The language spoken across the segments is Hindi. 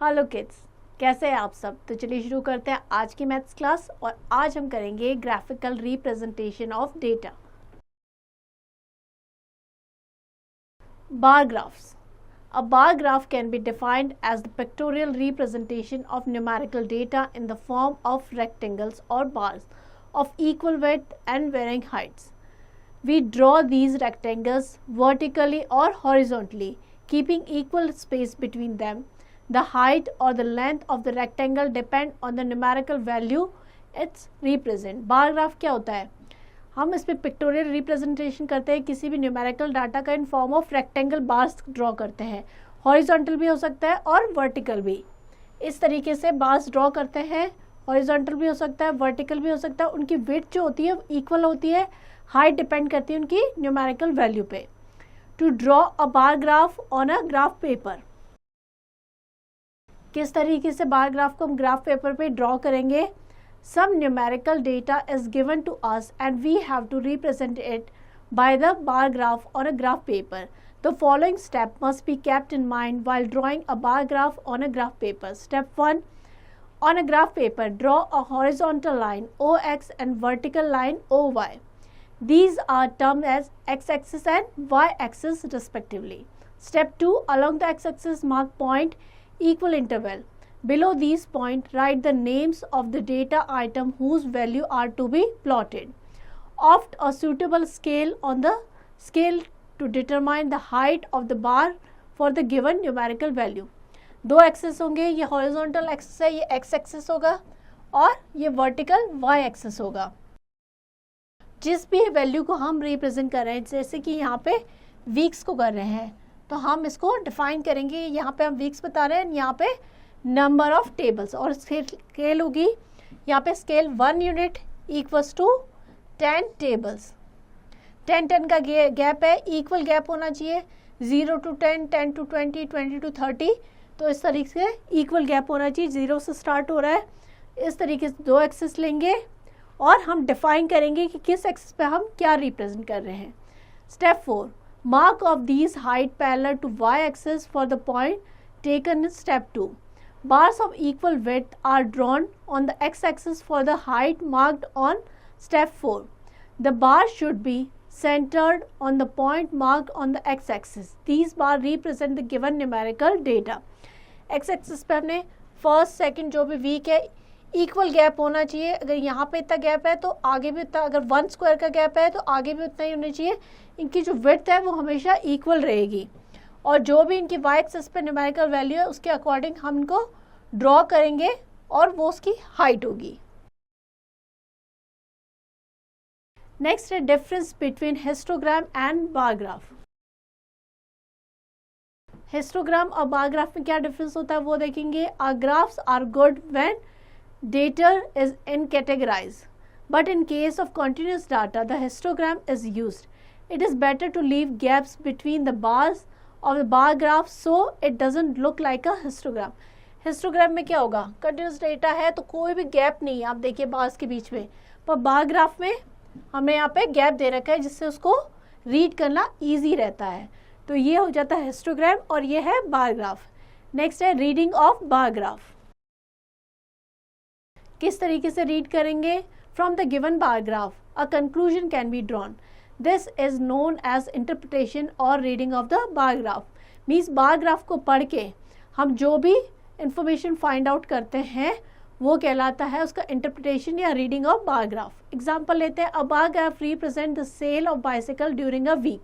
हेलो किड्स, कैसे हैं आप सब। तो चलिए शुरू करते हैं आज की मैथ्स क्लास। और आज हम करेंगे graphical representation of data. Bar graphs. A bar graph can be defined as the pictorial representation of numerical data in the form of rectangles or bars of equal width and varying heights. We draw these rectangles vertically or horizontally, keeping equal space between them. The height or the length of the rectangle depend on the numerical value it's represent. Bar graph क्या होता है? हम इस पर पिक्टोरियल रिप्रेजेंटेशन करते हैं, किसी भी न्यूमेरिकल डाटा का in form of rectangle bars draw करते हैं। हॉरिजॉन्टल भी हो सकता है और वर्टिकल भी। इस तरीके से बार्स ड्रॉ करते हैं। हॉरिजॉन्टल भी हो सकता है, वर्टिकल भी हो सकता है। उनकी विड्थ जो होती है इक्वल होती है, हाइट डिपेंड करती है उनकी न्यूमेरिकल वैल्यू पे। To draw a bar graph on a graph paper. किस तरीके से बार ग्राफ को हम ग्राफ पेपर पे ड्रॉ करेंगे? Some numerical data is given to us and we have to represent it by the bar graph on a graph paper. The following step must be kept in mind while drawing a bar graph on a graph paper. Step 1. On a graph paper, draw a horizontal line OX and vertical line OY. These are termed as x-axis and y-axis respectively. Step 2. Along the x-axis, mark point equal interval. Below these points, write the names of the data item whose value are to be plotted. Opt a suitable scale on the scale to determine the height of the bar for the given numerical value. दो एक्सेस होंगे, ये हॉरिजॉन्टल एक्सेस है, ये एक्स एक्सेस होगा और ये वर्टिकल वाई एक्सेस होगा। जिस भी वैल्यू को हम रिप्रेजेंट कर रहे हैं, जैसे कि यहाँ पे वीक्स को कर रहे हैं, तो हम इसको डिफाइन करेंगे। यहाँ पे हम वीक्स बता रहे हैं, यहाँ पे नंबर ऑफ टेबल्स और स्केल होगी। यहाँ पे scale 1 unit equals to 10 tables. 10 का गैप है, इक्वल गैप होना चाहिए। 0 to 10, 10 to 20, 20 to 30। तो इस तरीके से इक्वल गैप होना चाहिए। 0 से स्टार्ट हो रहा है। इस तरीके से दो एक्सेस लेंगे और हम डिफाइन करेंगे कि किस एक्सेस पे हम क्या रिप्रेजेंट कर रहे हैं। Step 4. Mark off these height parallel to Y axis for the point taken in step 2. Bars of equal width are drawn on the x-axis for the height marked on step 4. The bar should be centered on the point marked on the x-axis. These bars represent the given numerical data. x-axis पे हमने फर्स्ट सेकंड जो भी वीक है इक्वल गैप होना चाहिए। अगर यहाँ पे इतना गैप है तो आगे भी उतना, अगर 1 स्क्वायर का गैप है तो आगे भी उतना ही होना चाहिए। इनकी जो विड्थ है वो हमेशा इक्वल रहेगी और जो भी इनकी वाई एक्सिस पे न्यूमेरिकल वैल्यू है उसके अकॉर्डिंग हम इनको ड्रॉ करेंगे और वो उसकी हाइट होगी। नेक्स्ट है difference between histogram and bar graph. Histogram और बार ग्राफ में क्या डिफरेंस होता है वो देखेंगे। Our graphs are good when data is in categorise, but in case of continuous data the histogram is used. It is better to leave gaps between the bars of the bar graph so it doesn't look like a histogram. Histogram में क्या होगा? कंटिन्यूस डेटा है तो कोई भी गैप नहीं है, आप देखिए बार्स के बीच में। पर बार ग्राफ में हमने यहाँ पे गैप दे रखा है जिससे उसको रीड करना इजी रहता है। तो ये हो जाता है हिस्टोग्राम और ये है बार ग्राफ। नेक्स्ट है रीडिंग ऑफ बार ग्राफ। किस तरीके से रीड करेंगे? From the given bar graph a conclusion can be drawn. This is known as interpretation or reading of the bar graph. Means bar graph को पढ़ के हम जो भी इंफॉर्मेशन फाइंड आउट करते हैं वो कहलाता है उसका इंटरप्रिटेशन या reading of bar graph. Example लेते हैं। A bar graph represent the sale of bicycle during a week.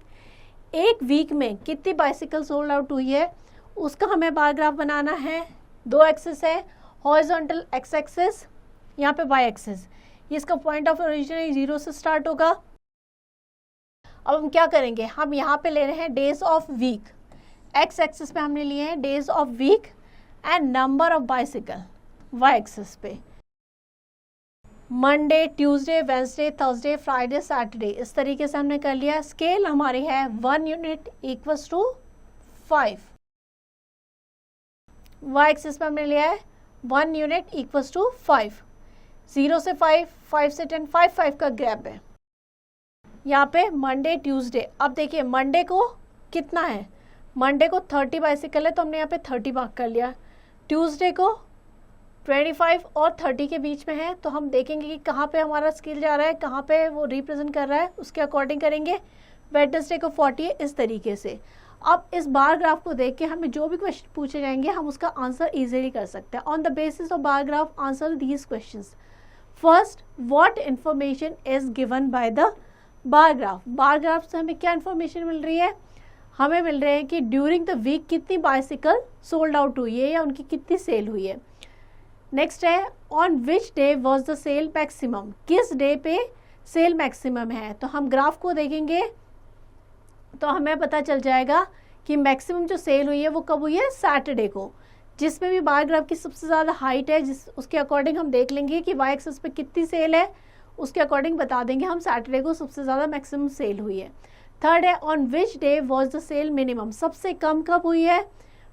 एक वीक में कितनी बाइसिकल सोल्ड आउट हुई है उसका हमें बार ग्राफ बनाना है। दो एक्सेस है, हॉरिजॉन्टल एक्स एक्सेस, यहाँ पे वाई एक्सेस। ये इसका पॉइंट ऑफ ओरिजिन 0 से स्टार्ट होगा। अब हम क्या करेंगे? हम यहाँ पे ले रहे हैं days of week. X axis पे हमने लिए हैं days of week and number of bicycle y axis पे। Monday, Tuesday, Wednesday, Thursday, Friday, Saturday, इस तरीके से हमने कर लिया। स्केल हमारी है 1 unit equals to 5। Y axis पे हमने लिया है 1 यूनिट इक्वल्स टू 5। 0 से 5, 5 से 10, 5 का गैप है। यहाँ पे मंडे, ट्यूसडे। अब देखिए मंडे को कितना है? मंडे को 30 बाइसिकल है तो हमने यहाँ पे 30 मार्क कर लिया। ट्यूसडे को 25 और 30 के बीच में है, तो हम देखेंगे कि कहाँ पे हमारा स्केल जा रहा है, कहाँ पे वो रिप्रेजेंट कर रहा है, उसके अकॉर्डिंग करेंगे। वेडनेसडे को 40 है, इस तरीके से। अब इस बार ग्राफ को देख के हमें जो भी क्वेश्चन पूछे जाएंगे हम उसका आंसर इजीली कर सकते हैं। On the basis of bar graph answer these questions. First, what information is given by the bar graph. Bar graph से हमें क्या इंफॉर्मेशन मिल रही है, हमें मिल रहे हैं कि ड्यूरिंग द वीक कितनी बाइसिकल सोल्ड आउट हुई है या उनकी कितनी सेल हुई है। नेक्स्ट है, on which day was the sale maximum, किस डे पे सेल मैक्सिमम है। तो हम ग्राफ को देखेंगे तो हमें पता चल जाएगा कि मैक्सिमम जो सेल हुई है वो कब हुई है, सैटरडे को। जिसमें भी बार ग्राफ की सबसे ज़्यादा हाइट है उसके अकॉर्डिंग हम देख लेंगे कि वाई एक्सिस पे कितनी सेल है, उसके अकॉर्डिंग बता देंगे हम सैटरडे को सबसे ज़्यादा मैक्सिमम सेल हुई है। थर्ड है, on which day was the sale minimum, सबसे कम कब हुई है।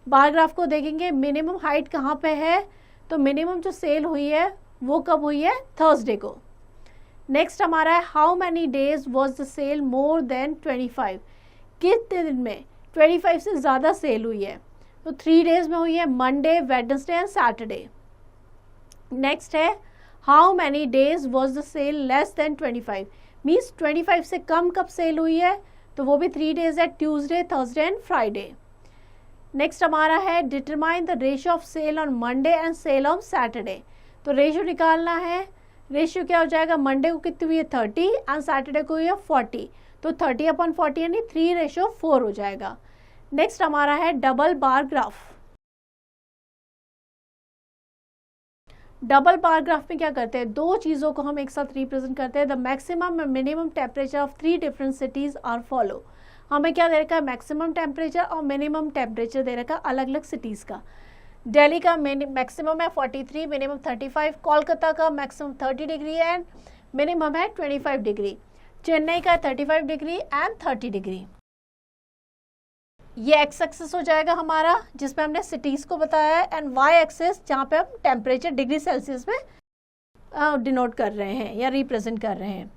बार ग्राफ को देखेंगे मिनिमम हाइट कहाँ पे है, तो मिनिमम जो सेल हुई है वो कब हुई है, थर्सडे को। नेक्स्ट हमारा है, how many days was the sale more than 25, कितने दिन में 25 से ज़्यादा सेल हुई है। तो 3 डेज में हुई है, Monday, Wednesday and Saturday. Next है, how many days was the sale less than 25, means 25 से कम कब सेल हुई है, तो वो भी 3 डेज है, Tuesday, Thursday and Friday. Next हमारा है, determine the ratio of sale on Monday and sale on Saturday. तो रेशियो निकालना है, रेशियो क्या हो जाएगा, मंडे को कितनी हुई है 30 एंड सैटरडे को हुई है 40, तो 30/40 यानी 3:4 हो जाएगा। नेक्स्ट हमारा है double bar graph. Double bar graph में क्या करते हैं, दो चीज़ों को हम एक साथ रिप्रेजेंट करते हैं। The maximum and minimum temperature of 3 different cities are follow. हमें क्या दे रखा है, मैक्सिमम टेम्परेचर और मिनिमम टेम्परेचर दे रखा है अलग अलग सिटीज़ का। दिल्ली का मैक्सिमम है 43, मिनिमम 35। कोलकाता का मैक्सिमम 30 डिग्री एंड मिनिमम है 25 डिग्री। चेन्नई का 35 डिग्री एंड 30 डिग्री। ये एक्स एक्सिस हो जाएगा हमारा जिसमें हमने सिटीज़ को बताया है, एंड वाई एक्सिस जहाँ पे हम टेम्परेचर डिग्री सेल्सियस में डिनोट कर रहे हैं या रिप्रेजेंट कर रहे हैं।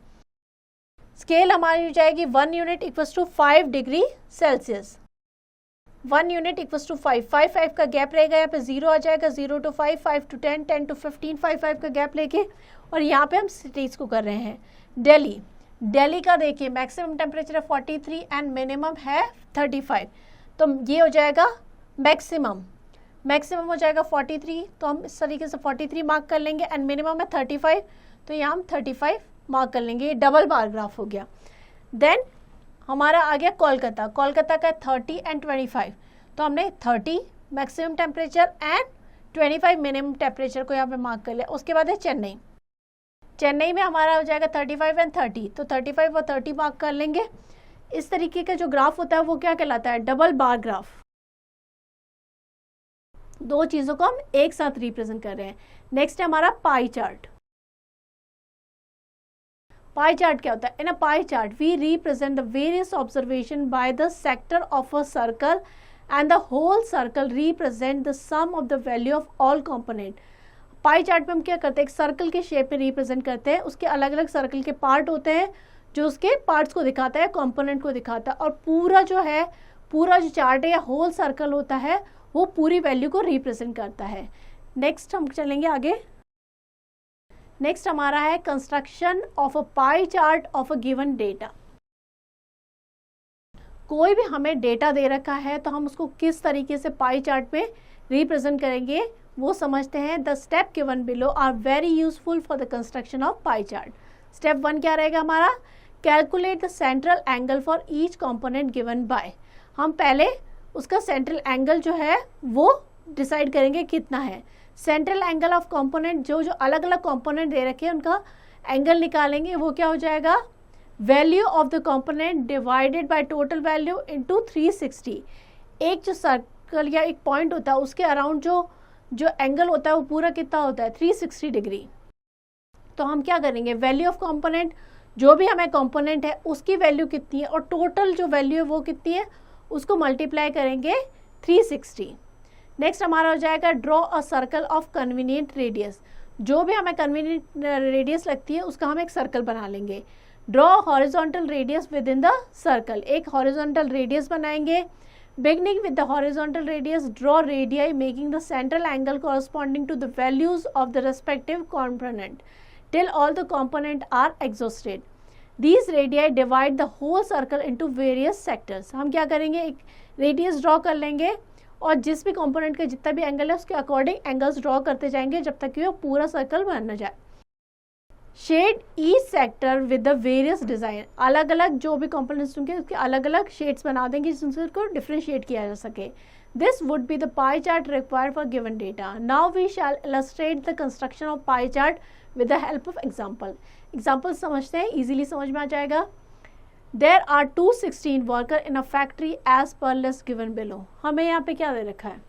स्केल हमारी हो जाएगी 1 unit equals to 5 degree Celsius. 1 unit equals to 5, 5 का गैप रहेगा, यहाँ पे 0 आ जाएगा, 0 to 5, 5 to 10, 10 to 15, 5 का गैप लेके, और यहाँ पे हम सिटीज़ को कर रहे हैं। दिल्ली का देखिए मैक्सिमम टेम्परेचर है 43 एंड मिनिमम है 35, तो ये हो जाएगा मैक्सिमम हो जाएगा 43, तो हम इस तरीके से 43 मार्क कर लेंगे, एंड मिनिमम है 35, तो यहाँ हम 35 मार्क कर लेंगे। ये डबल बार ग्राफ हो गया। देन हमारा आ गया कोलकाता का 30 एंड 25, तो हमने 30 maximum temperature and 25 minimum temperature को यहाँ पे मार्क कर लिया। उसके बाद है चेन्नई में हमारा हो जाएगा 35 एंड 30, तो 35 और 30 मार्क कर लेंगे। इस तरीके का जो ग्राफ होता है वो क्या कहलाता है, डबल बार ग्राफ। दो चीज़ों को हम एक साथ रिप्रेजेंट कर रहे हैं। नेक्स्ट है हमारा पाई चार्ट। पाई चार्ट क्या होता है, in a pie chart we represent the various observation by the sector of a circle and the whole circle represent the sum of the value of all component. Pie chart में हम क्या करते हैं, एक सर्कल के शेप में रिप्रेजेंट करते हैं, उसके अलग अलग सर्कल के पार्ट होते हैं जो उसके पार्ट्स को दिखाता है, कंपोनेंट को दिखाता है, और पूरा जो चार्ट है या होल सर्कल होता है वो पूरी वैल्यू को रिप्रेजेंट करता है। नेक्स्ट हम चलेंगे आगे। नेक्स्ट हमारा है construction of a pie chart of a given data. कोई भी हमें डेटा दे रखा है तो हम उसको किस तरीके से पाई चार्ट में रिप्रेजेंट करेंगे वो समझते हैं। The step given below are very useful for the construction of pie chart. Step 1 क्या रहेगा हमारा, calculate the central angle for each component given by. हम पहले उसका सेंट्रल एंगल जो है वो डिसाइड करेंगे कितना है। सेंट्रल एंगल ऑफ कंपोनेंट जो अलग अलग कंपोनेंट दे रखे हैं उनका एंगल निकालेंगे, वो क्या हो जाएगा, value of the component divided by total value into 360। एक जो सर्कल या एक पॉइंट होता है उसके अराउंड जो एंगल होता है वो पूरा कितना होता है, 360 डिग्री। तो हम क्या करेंगे, वैल्यू ऑफ कंपोनेंट, जो भी हमें कंपोनेंट है उसकी वैल्यू कितनी है और टोटल जो वैल्यू है वो कितनी है, उसको मल्टीप्लाई करेंगे 360। नेक्स्ट हमारा हो जाएगा draw a circle of convenient radius. जो भी हमें कन्वीनियंट रेडियस लगती है उसका हम एक सर्कल बना लेंगे। Draw horizontal radius with in the circle, एक हॉरिजॉन्टल रेडियस बनाएंगे Beginning with the horizontal radius, draw radii making the central angle corresponding to the values of the respective component till all the components are exhausted. These radii divide the whole circle into various sectors. हम क्या करेंगे, एक रेडियस ड्रॉ कर लेंगे और जिस भी कंपोनेंट का जितना भी एंगल है उसके अकॉर्डिंग एंगल्स ड्रॉ करते जाएंगे जब तक कि वो पूरा सर्कल बन न जाए. Shade each sector with the various design, अलग अलग जो भी कंपोनेंट्स होंगे उसके अलग अलग शेड्स बना देंगे जिनसे उसको डिफ्रेंशिएट किया जा सके. This would be the pie chart required for given data. Now we shall illustrate the construction of pie chart with the help of example. Example समझते हैं, ईजिली समझ में आ जाएगा. There are 216 worker in a factory as per list given below. हमें यहाँ पे क्या दे रखा है,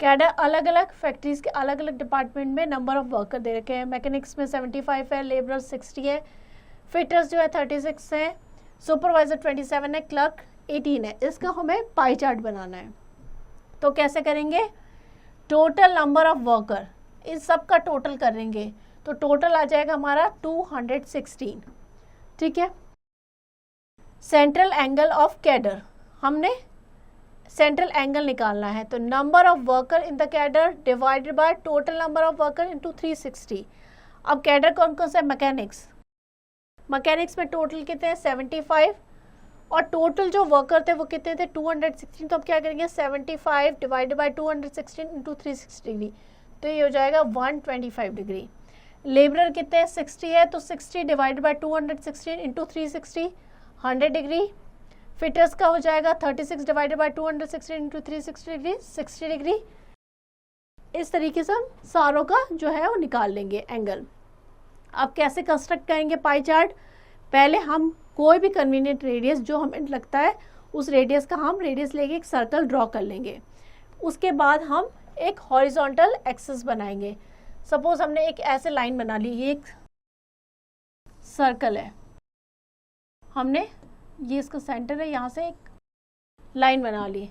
कैडर अलग अलग फैक्ट्रीज के अलग अलग डिपार्टमेंट में नंबर ऑफ वर्कर दे रखे हैं. मैकेनिक्स में 75 है, लेबरर्स 60 है, फिटर्स जो है 36 है, सुपरवाइजर 27 है, क्लर्क 18 है. इसका हमें पाई चार्ट बनाना है. तो कैसे करेंगे, टोटल नंबर ऑफ वर्कर इस सब का टोटल करेंगे तो टोटल आ जाएगा हमारा 216. ठीक है. सेंट्रल एंगल ऑफ कैडर, हमने सेंट्रल एंगल निकालना है तो number of worker in the cadre divided by total number of worker into 360. अब कैडर कौन कौन सा, मैकेनिक्स. मैकेनिक्स में टोटल कितने हैं 75 और टोटल जो वर्कर थे वो कितने थे 216. तो अब क्या करेंगे 75 डिवाइडेड बाय 216 इंटू 360 डिग्री तो ये हो जाएगा 125 डिग्री. लेबरर कितने हैं 60 है तो 60 divided by 216 into 360 100 degree. Fitters का हो जाएगा 36 divided by 216 into 360 degree 60 degree. इस तरीके से हम सारों का जो है वो निकाल लेंगे एंगल. अब कैसे कंस्ट्रक्ट करेंगे पाई चार्ट, पहले हम कोई भी कन्वीनियंट रेडियस जो हमें लगता है उस रेडियस का हम रेडियस लेके एक सर्कल ड्रॉ कर लेंगे. उसके बाद हम एक हॉरिजॉन्टल एक्सिस बनाएंगे. सपोज हमने एक ऐसे लाइन बना ली, ये एक सर्कल है, हमने ये इसका सेंटर है, यहाँ से एक लाइन बना ली.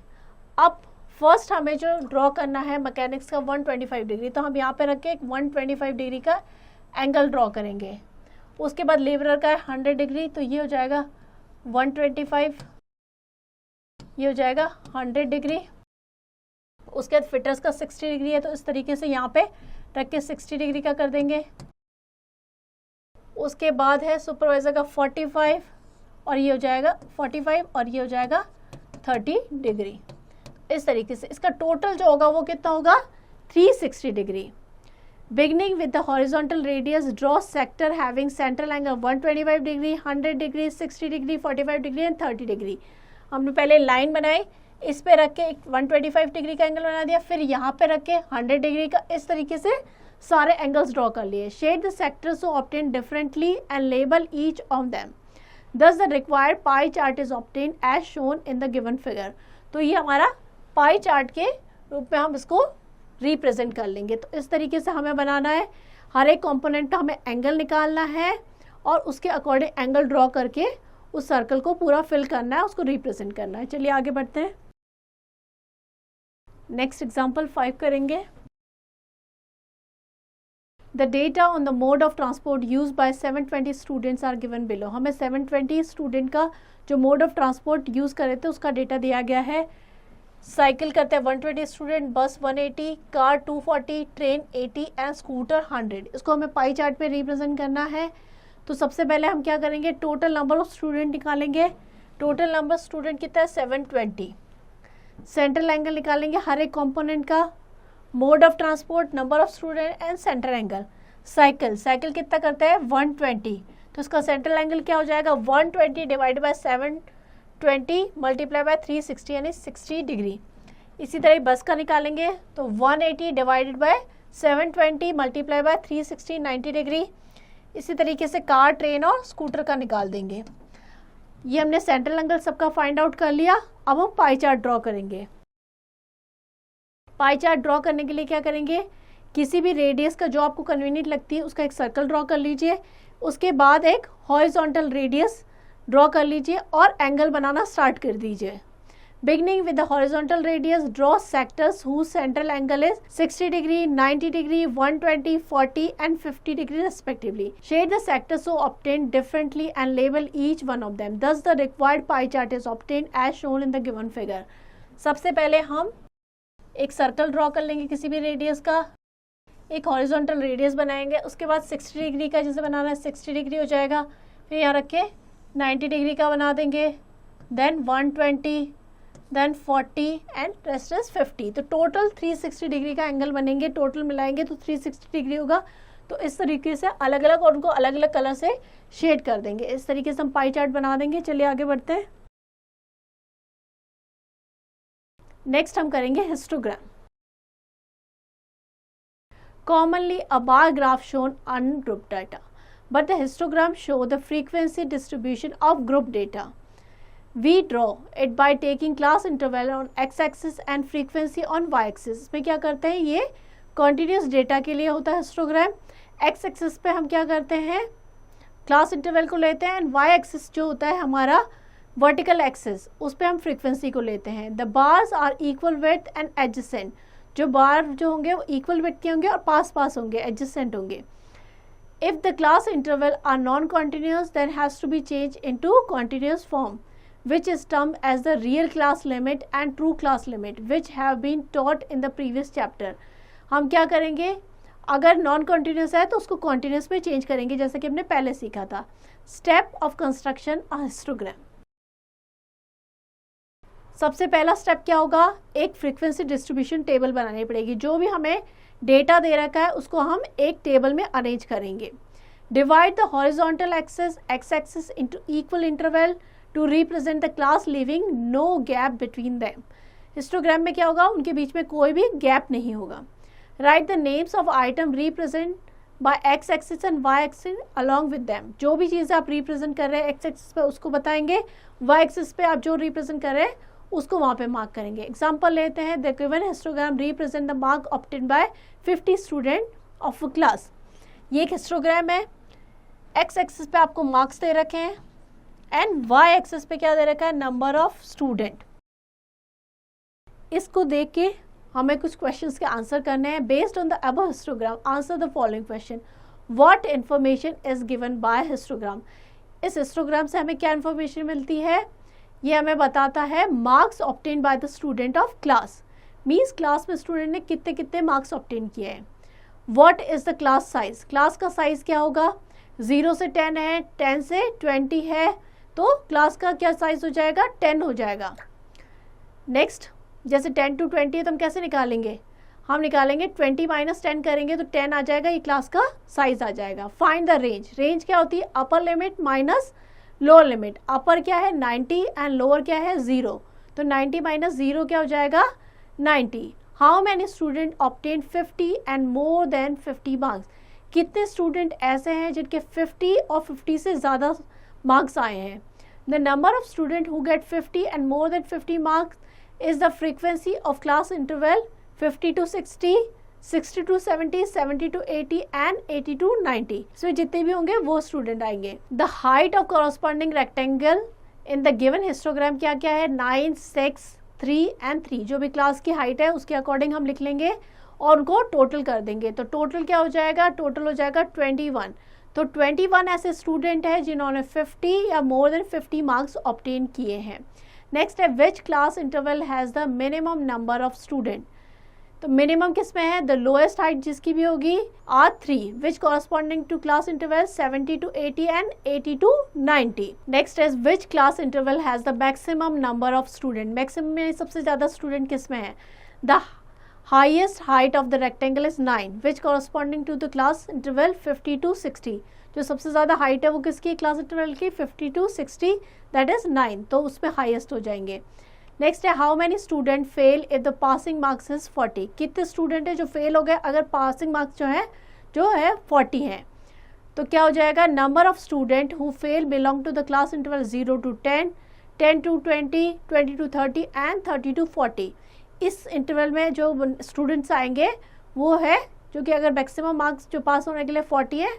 अब फर्स्ट हमें जो ड्रॉ करना है मैकेनिक्स का 125 डिग्री तो हम यहाँ पे रख के एक 125 डिग्री का एंगल ड्रॉ करेंगे. उसके बाद लेबरर का है 100 डिग्री तो ये हो जाएगा 125, ये हो जाएगा 100 डिग्री. उसके बाद फिटर्स का 60 डिग्री है तो इस तरीके से यहाँ पे रख के 60 डिग्री का कर देंगे. उसके बाद है सुपरवाइजर का 45 और ये हो जाएगा 45 और ये हो जाएगा 30 डिग्री. इस तरीके से इसका टोटल जो होगा वो कितना होगा 360 degree. Beginning with the horizontal radius draw sector having central angle 125 degree, 100 degree, 60 degree, 45 degree and 30 degree. हमने पहले लाइन बनाई, इस पे रख के एक 125 डिग्री का एंगल बना दिया, फिर यहाँ पे रख के 100 डिग्री का. इस तरीके से सारे एंगल्स ड्रॉ कर लिए. Shade the sectors to obtain differently and label each of them. Thus the required pie chart is obtained as shown in the given figure. तो ये हमारा पाई चार्ट के रूप में हम इसको रिप्रेजेंट कर लेंगे. तो इस तरीके से हमें बनाना है. हर एक कंपोनेंट का हमें एंगल निकालना है और उसके अकॉर्डिंग एंगल ड्रॉ करके उस सर्कल को पूरा फिल करना है, उसको रिप्रेजेंट करना है. चलिए आगे बढ़ते हैं. नेक्स्ट एग्जाम्पल 5 करेंगे. The data on the mode of transport used by 720 students are given below. हमें 720 स्टूडेंट का जो मोड ऑफ ट्रांसपोर्ट यूज़ कर रहे थे उसका डेटा दिया गया है. साइकिल करते हैं 120 स्टूडेंट, बस 180, कार 240, ट्रेन 80 एंड स्कूटर 100. इसको हमें पाई चार्ट पे रिप्रेजेंट करना है. तो सबसे पहले हम क्या करेंगे, टोटल नंबर ऑफ स्टूडेंट निकालेंगे. टोटल नंबर स्टूडेंट कितना है 720. सेंट्रल एंगल निकालेंगे हर एक कॉम्पोनेंट का. Mode of transport, number of student and central angle. Cycle कितना करता है 120 तो इसका सेंट्रल एंगल क्या हो जाएगा 120 डिवाइड बाय 720 मल्टीप्लाई बाय 360 यानी 60 डिग्री. इसी तरह बस का निकालेंगे तो 180 divided by 720 multiply by 360 90 degree. इसी तरीके से कार, ट्रेन और स्कूटर का निकाल देंगे. ये हमने सेंट्रल एंगल सबका फाइंड आउट कर लिया. अब हम पाई चार्ट ड्रॉ करेंगे. पाई चार्ट ड्रॉ करने के लिए क्या करेंगे, किसी भी रेडियस का जो आपको कन्वीनियंट लगती है उसका एक सर्कल ड्रॉ कर लीजिए. उसके बाद एक हॉरिजॉन्टल रेडियस ड्रॉ कर लीजिए और एंगल बनाना स्टार्ट कर दीजिए. Beginning with the horizontal radius draw sectors whose central angle is 60 degree, 90 degree, 120, 40 and 50 degree respectively. Shade the sectors so obtained differently and label each one of them. Thus the required pie chart is obtained as shown in the given figure. सबसे पहले हम एक सर्कल ड्रॉ कर लेंगे किसी भी रेडियस का, एक हॉरिजॉन्टल रेडियस बनाएंगे, उसके बाद 60 डिग्री का जैसे बनाना है 60 डिग्री हो जाएगा, फिर यहाँ रख के 90 डिग्री का बना देंगे, then 120, then 40 and rest is 50। तो टोटल 360 डिग्री का एंगल बनेंगे, टोटल मिलाएंगे तो 360 डिग्री होगा। तो इस तरीके से अलग अलग और उनको अलग अलग कलर से शेड कर देंगे। इस तरीके से हम पाई चार्ट बना देंगे। चलिए आगे बढ़ते हैं। नेक्स्ट हम करेंगे histogram. Commonly a bar graph shown ungrouped data, but the histogram show the frequency distribution of group data. We draw it by taking class interval on x-axis and frequency on y-axis. इसमें क्या करते हैं, ये continuous data के लिए होता है हिस्टोग्राम। x-axis पे हम क्या करते हैं, क्लास इंटरवल को लेते हैं, एंड y-axis जो होता है हमारा वर्टिकल एक्सिस, उस पर हम फ्रीक्वेंसी को लेते हैं। The bars are equal width and adjacent, जो बार जो होंगे वो इक्वल विड्थ के होंगे और पास पास होंगे, एडजेसेंट होंगे। If the class interval are non continuous then has to be change into continuous form which is termed as the real class limit and true class limit which have been taught in the previous chapter। हम क्या करेंगे, अगर नॉन कॉन्टिन्यूस है तो उसको कॉन्टिन्यूस में चेंज करेंगे, जैसे कि हमने पहले सीखा था। Step of construction a histogram. सबसे पहला स्टेप क्या होगा, एक फ्रीक्वेंसी डिस्ट्रीब्यूशन टेबल बनानी पड़ेगी। जो भी हमें डेटा दे रखा है उसको हम एक टेबल में अरेंज करेंगे। Divide the horizontal axis X axis into equal interval to represent the class living no gap between them. Histogram में क्या होगा, उनके बीच में कोई भी गैप नहीं होगा। Write the names of item represent by X axis and Y axis along with them. जो भी चीज़ें आप रिप्रेजेंट कर रहे हैं एक्स एक्सिस पे उसको बताएंगे, वाई एक्सिस पे आप जो रिप्रेजेंट कर रहे हैं उसको वहाँ पे मार्क करेंगे। एग्जाम्पल लेते हैं, the given histogram represent the mark obtain bye 50 student of class. ये एक हिस्टोग्राम है, एक्स एक्सिस पे आपको मार्क्स दे रखे हैं एंड वाई एक्सिस पे क्या दे रखा है, नंबर ऑफ स्टूडेंट। इसको देख के हमें कुछ क्वेश्चंस के आंसर करने हैं। Based on the above histogram answer the following question. What information is given by histogram. इस हिस्टोग्राम से हमें क्या इन्फॉर्मेशन मिलती है, ये हमें बताता है marks obtain by the student of class, means class में स्टूडेंट ने कितने कितने मार्क्स ऑब्टेन किए हैं। What is the class size, class का साइज क्या होगा, 0 से 10 है, 10 से 20 है, तो क्लास का क्या साइज हो जाएगा, 10 हो जाएगा। नेक्स्ट, जैसे 10 to 20 है तो हम कैसे निकालेंगे, हम निकालेंगे 20 - 10 करेंगे तो 10 आ जाएगा, ये क्लास का साइज आ जाएगा। फाइंड द रेंज, रेंज क्या होती है, upper limit minus lower limit. Upper क्या है 90 एंड लोअर क्या है 0, तो 90 - 0 क्या हो जाएगा 90। How many student obtain 50 and more than 50 marks. कितने स्टूडेंट ऐसे हैं जिनके 50 और 50 से ज़्यादा मार्क्स आए हैं। The number of student who get 50 and more than 50 marks is the frequency of class interval 50 to 60, 60 to 70, 70 to 80 and 80 to 90। सो जितने भी होंगे वो स्टूडेंट आएंगे। The height of corresponding rectangle in the given histogram क्या क्या है, 9, 6, 3 एंड 3। जो भी क्लास की हाइट है उसके अकॉर्डिंग हम लिख लेंगे और उनको टोटल कर देंगे। तो टोटल क्या हो जाएगा, टोटल हो जाएगा 21। तो 21 ऐसे स्टूडेंट हैं जिन्होंने 50 या मोर देन 50 मार्क्स ऑब्टेन किए हैं। नेक्स्ट है, विच class interval has the minimum number of student. तो मिनिमम किस में है, द लोएस्ट हाइट जिसकी भी होगी R3 which corresponding to class interval 70 to 80 and 80 to 90। Next is which class interval has the maximum number of student. Maximum में सबसे ज़्यादा स्टूडेंट किस में है, the highest height of the rectangle is 9 which corresponding to the class interval 50 to 60। जो सबसे ज़्यादा हाइट है वो किसकी, क्लास इंटरवल की 50 to 60, दैट इज 9, तो उसमें हाइएस्ट हो जाएंगे। नेक्स्ट है, how many student fail if the passing marks is 40। कितने स्टूडेंट है जो फेल हो गए अगर पासिंग मार्क्स जो है 40 हैं। तो क्या हो जाएगा, number of student who fell belong to the class interval 0 to 10, 10 to 20, 20 to 30 and 30 to 40। इस इंटरवल में जो स्टूडेंट्स आएंगे वो है जो कि अगर मैक्सिमम मार्क्स जो पास होने के लिए 40 है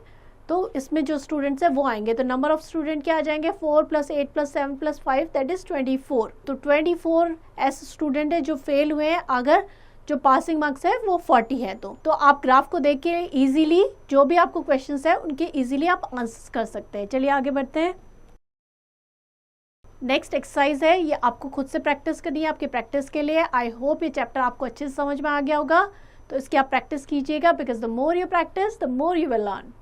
तो इसमें जो स्टूडेंट्स है वो आएंगे। तो नंबर ऑफ स्टूडेंट क्या आ जाएंगे, 4 + 8 + 7 + 5 दैट इज 24। तो 24 ऐसे स्टूडेंट है जो फेल हुए हैं अगर जो पासिंग मार्क्स है वो 40 है। तो आप ग्राफ को देख के इजीली जो भी आपको क्वेश्चंस है उनके इजीली आप आंसर कर सकते हैं। चलिए आगे बढ़ते हैं। नेक्स्ट एक्सरसाइज है, ये आपको खुद से प्रैक्टिस करनी है, आपकी प्रैक्टिस के लिए। आई होप ये चैप्टर आपको अच्छे से समझ में आ गया होगा, तो इसकी आप प्रैक्टिस कीजिएगा, because the more you practice the more you will learn.